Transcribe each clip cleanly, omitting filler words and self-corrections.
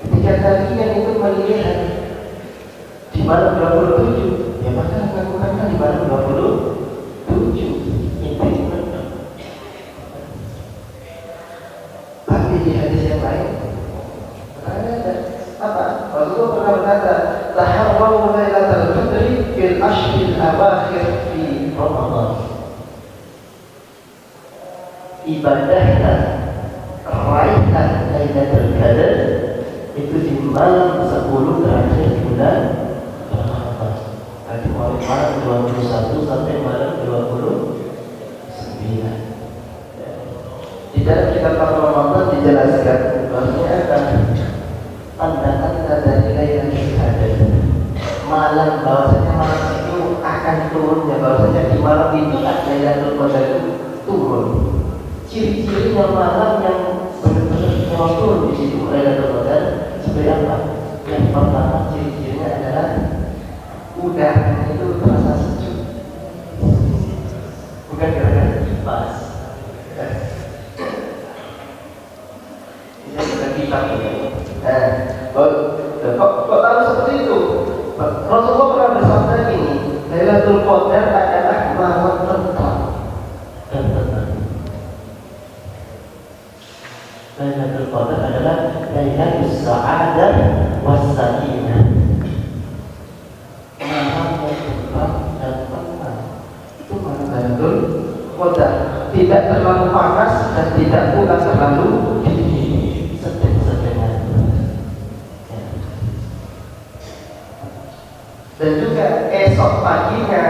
Ketika tiga kalinya itu melihat di malam 27, ya maka lakukanlah di malam 27. Itu benar. Tapi di hadis yang lain ada apa? Rasulullah pernah berkata, "Taharraw lailatal qadri fil ashril awakhir fi Ramadan." Ibadahkan, raihkan Lailatul Qadar itu di malam 10 terakhir bulan Ramadan. Dari malam 21 sampai malam 29. Di dalam kitab Ramadan dijelaskan bahwasanya ada tanda-tanda dari Lailatul Qadar. Malam, bahwasanya malam itu akan turunnya, bahwasanya di malam itu Lailatul Qadar itu turun. Ciri-cirinya malam yang benar-benar turun di situ Lailatul Qadar seperti apa? Yang pertama ciri-cirinya adalah udara itu terasa sejuk, bukan gara-gara kipas. Ini bukan kipas ya. Kok tahu seperti itu? Rasulullah pernah bersabda gini, Lailatul Qadar adalah malam tentram dan tenang. Lailatul Qadar adalah Lailatul Sa'adah was-Sakinah. Malam yang tentram dan tenang. Itu malam Lailatul Qadar. Tidak terlalu panas dan tidak pula terlalu dingin. Sedang-sedang. Dan juga esok paginya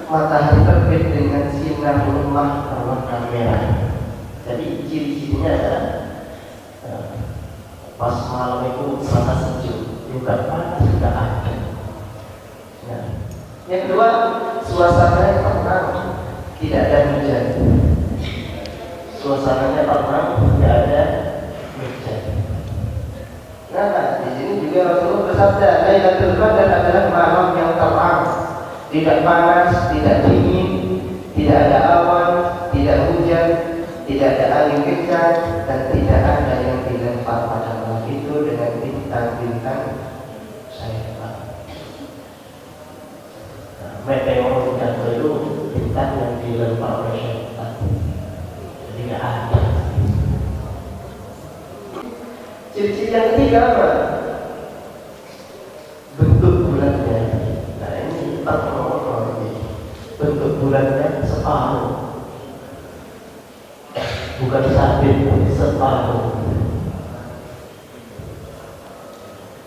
matahari terbit dengan sinar lemah berwarna merah. Jadi ciri-cirinya adalah pas malam itu terasa sejuk, bukan panas, juga adem. Nah, yang kedua, suasananya tenang, tidak ada hujan. Suasananya tenang, tidak ada hujan. Nah, di sini juga Rasulullah bersabda, Lailatul Qadar adalah malam yang terang, tidak panas, tidak dingin, tidak ada awan, tidak hujan, tidak ada angin kencang, dan tidak ada yang dilempar pada malam itu dengan bintang-bintang syaitan. Meteor dan itu bintang yang dilempar oleh syaitan. Jadi tidak ada. Ciri-ciri yang ketiga apa? Bentuk bulannya. Nah ini bentuk bulannya separuh, bukan sabit, separuh.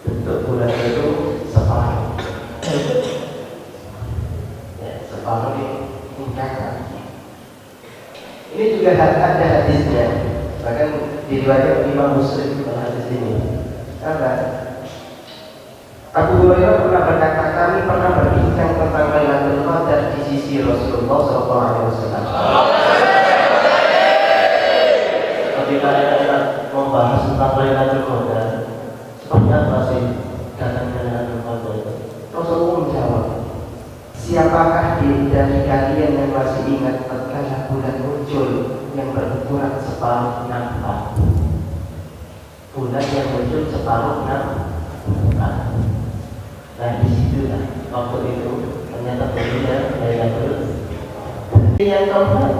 Bentuk bulan itu separuh. Ya, separuh di lingkaran. Ini juga ada hadisnya. Bahkan diriwayatkan Imam Muslim dalam hadis ini. Apa? Abu Hurairah pernah berkata, kami pernah berbincang tentang Lailatul Qadar di sisi Rasulullah SAW. Ketika kita membahas tentang Lailatul Qadar, seperti apa sih datangnya Lailatul Qadar itu? Rasulullah menjawab, siapakah dari kalian yang masih ingat tatkala bulan muncul yang berukuran separuh nampak? Bulan yang muncul separuh nampak. Nah di situlah waktu itu ternyata berbeda Lailatul Qadar. Yang keempat,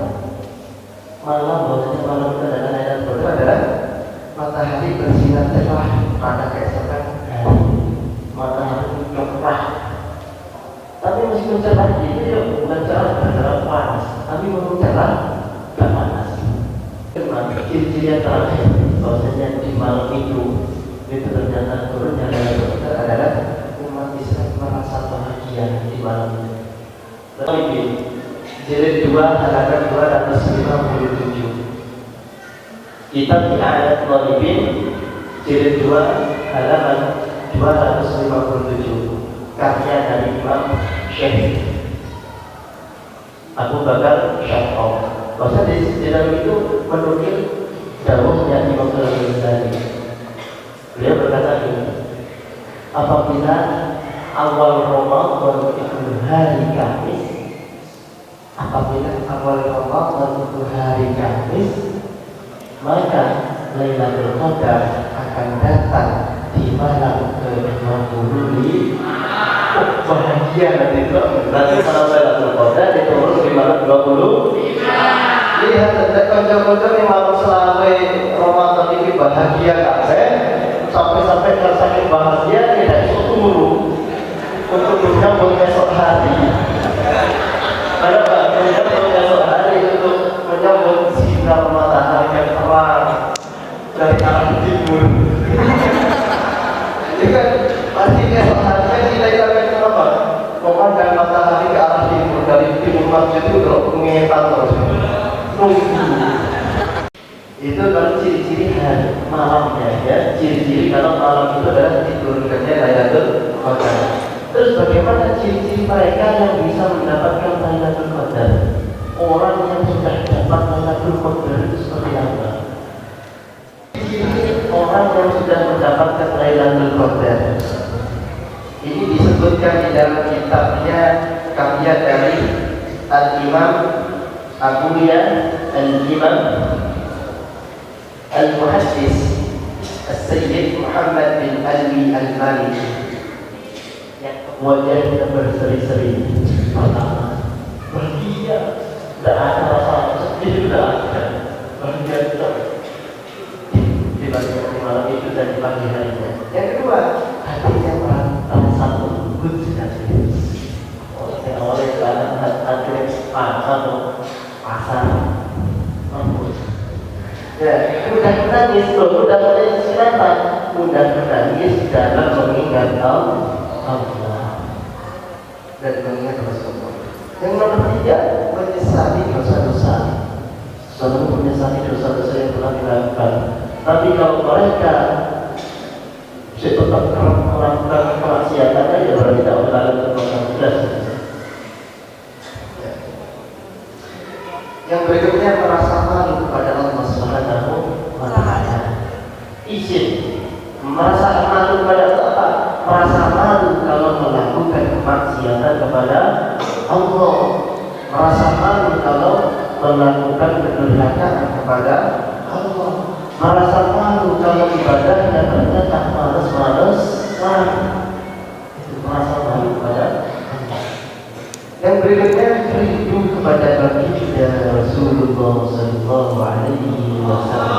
malam bahwasanya malam itu adalah Lailatul Qadar adalah matahari bersinar cerah pada keesokan hari. Matahari cerah. Tapi meskipun cerah itu ya bukan cerah karena panas, tapi memang cerah dan panas. Ciri-ciri yang terakhir bahwasanya di malam itu ternyata turunnya Lailatul Qadar adalah umat Islam merasa bahagia di malam itu. Lagi jilid 2 halaman 257. Kitab I'anat Thalibin jilid 2 halaman 257. Karya dari Imam Syekh Abu Bakar Syarqaw. Bahasa di dalam itu menukil dawuhnya Imam Al-Ghazali. Beliau berkata ini, apabila awal Ramadan itu hari Kamis, apabila awal Ramadan itu hari Kamis, maka Lailatul Qadar akan datang di malam ke-25. Bahagia nanti nanti malam Lailatul Qadar diturun di malam 25. Lihat ada kanca-kanca yang malam selama Ramadan ini bahagia kabeh, sampai-sampai kalau saking bahagia tidak iso turu untuk menyambut esok hari. Ada menyambut esok hari untuk menyambut sinar matahari yang terang dari arah timur. Jadi kan pasti esok harinya kita akan apa? Memandang matahari ke arah timur, dari timur masjid itu terus mengetan terus. Itu kalau ciri-ciri hari malamnya ya, ciri-ciri kalau malam itu adalah diturunkannya Lailatul Qadar. Terus bagaimana ciri-ciri mereka yang bisa mendapatkan Lailatul Qadar? Orang yang sudah dapat Lailatul Qadar itu seperti apa? Orang yang sudah mendapatkan Lailatul Qadar ini disebutkan di dalam kitabnya karya dari Al-Imam Abuya Al-Imam Al-Muhaddis Al-Sayyid Muhammad bin Alwi Al-Maliki yang wajahnya berseri-seri. Pertama, bahagia, tidak ada rasa sedih, tidak ada. Bahagia itu di malam itu dan di pagi harinya. Yang kedua, hatinya merasa lembut sekali. Oleh karena hati atau pasar lembut. Ya, mudah menangis, mudah menangis kenapa? Mudah menangis dalam mengingat Allah dan mengingat Rasulullah. Yang nomor tiga, menyesali dosa-dosa. Selalu menyesali dosa-dosa yang telah dilakukan. Tapi kalau mereka tetap melakukan kemaksiatan aja, berarti tidak melakukan dosa-dosa. Yang berikutnya merasa malu kepada Allah Subhanahu wa Ta'ala. Izin merasa malu kepada apa? Merasa malu kalau melakukan kemaksiatan kepada Allah. Merasa malu kalau melakukan kedurhakaan kepada Allah. Merasa malu kalau ibadahnya ternyata malas-malasan. Itu merasa malu kepada Allah. Yang berikutnya rindu kepada baginda Rasulullah Sallallahu Alaihi Wasallam.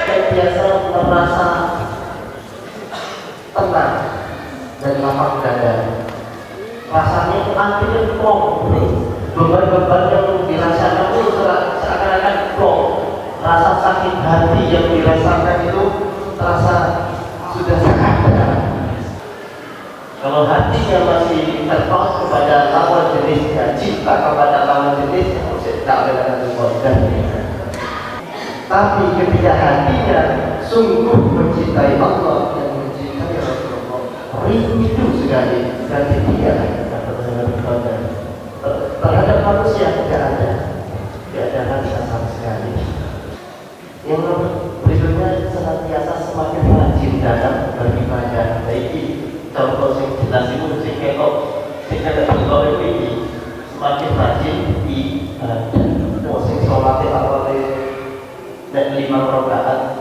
Yang biasa merasa tenang dan lapang dada. Rasanya itu akhirnya plong. Beban-beban yang dirasakan itu seakan-akan plong. Rasa sakit hati yang dirasakan itu terasa sudah ada. Kalau hatinya masih terpaut kepada lawan jenisnya, cinta kepada lawan jenisnya, tidak ada kekuatan. Tapi ketika hatinya sungguh mencintai Allah dan mencintai Rasulullah, rindu sekali dan dia terhadap manusia tidak ada rasa sama sekali. Yang berikutnya senantiasa semakin rajin dalam beribadah. Contoh yang jelas itu sing ketok sing ada kalau ini semakin rajin di sing sholat awalnya dan 5 rakaat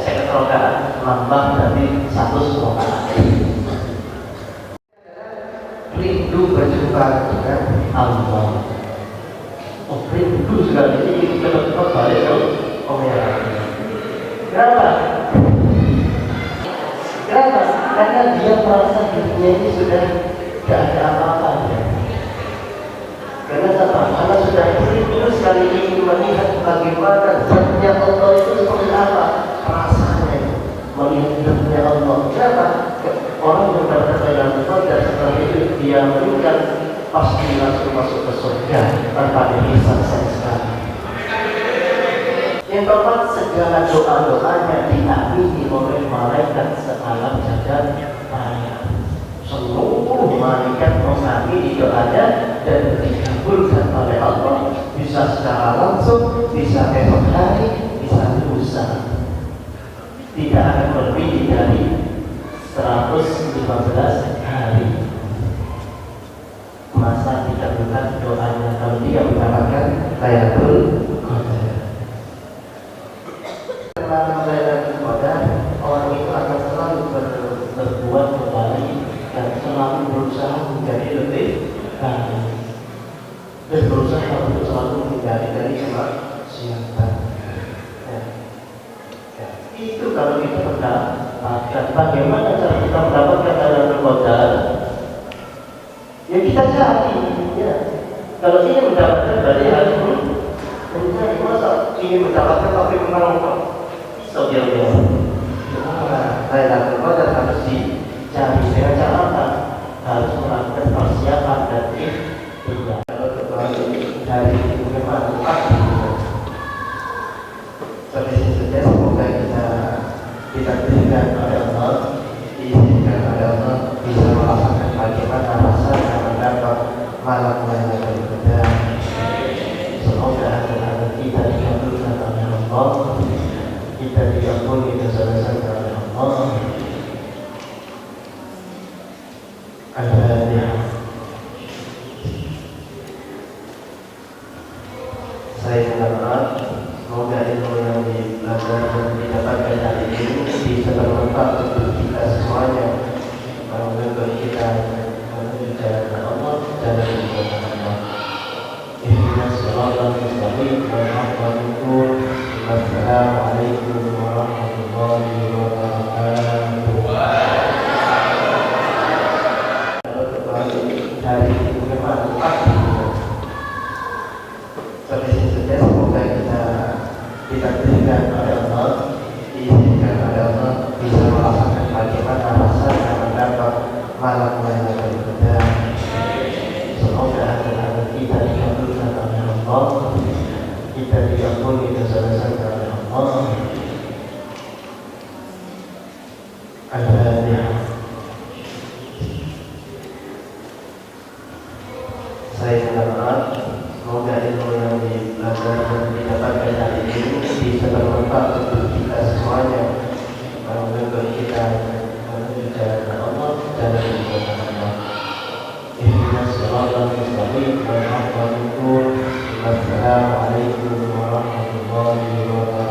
saya rakaat nambah dari 100 rakaat. Rindu berjumpa dengan Allah. Rindu sekali ini cepat-cepat balik ke Omera. Kenapa? Kenapa? Karena dia merasa dirinya ini sudah tidak ada apa-apanya. Karena apa? Karena sudah rindu sekali ingin melihat bagaimana zatnya Allah itu seperti apa rasanya melihat zatnya Allah. Kenapa? Orang yang berkata-kata dan setelah itu dia meninggal pasti langsung masuk ke surga tanpa dihisab sama sekali. Yang keempat, segala doa-doanya diamini oleh malaikat sealam jagat raya. Seluruh malaikat mengamini doanya dan dikabulkan oleh Allah, bisa secara langsung, bisa esok hari, bisa lusa. Tidak akan lebih dari 115 hari masa dikabulkan doanya kalau dia mendapatkan Lailatul Qadar. Itu kalau kita mendapatkan. Bagaimana cara kita mendapatkan Lailatul Qadar? Ya kita cari, ya. Kalau ingin mendapatkan berarti harus mencari. Masa ingin mendapatkan tapi mengalami bisa kira-kira. Lailatul Qadar harus dicari dengan cara apa? Harus melakukan persiapan dan ikhtiar. Kalau dari bagaimana sampai sini saja, semoga kita berikan oleh Allah, diizinkan oleh Allah bisa merasakan bagaimana rasanya mendapat malam Lailatul Qadar. Semoga agar kita dikabulkan oleh Allah, kita diampuni dosa-dosa oleh Allah. Al-Fatihah. Saya berharap semoga ilmu yang belajar dan didapatkan hari ini bisa bermanfaat untuk kita semuanya, untuk kita menuju jalan Allah, jalan Allah. Ihdinas siratal mustaqim. Wassalamualaikum warahmatullahi wabarakatuh. Dari bagaimana sampai sini saja, semoga kita berikan oleh Allah, diizinkan oleh Allah bisa merasakan bagaimana rasanya mendapat malam Lailatul Qadar. Semoga agar kita dikabulkan oleh Allah, kita diampuni dosa-dosa oleh Allah. Al-Fatihah. Saya berharap semoga ilmu yang belajar dan didapatkan hari ini bisa bermanfaat untuk kita semuanya, untuk kita menuju jalan Allah, jalan Allah. Ihdinas siratal mustaqim. Wassalamualaikum warahmatullahi wabarakatuh.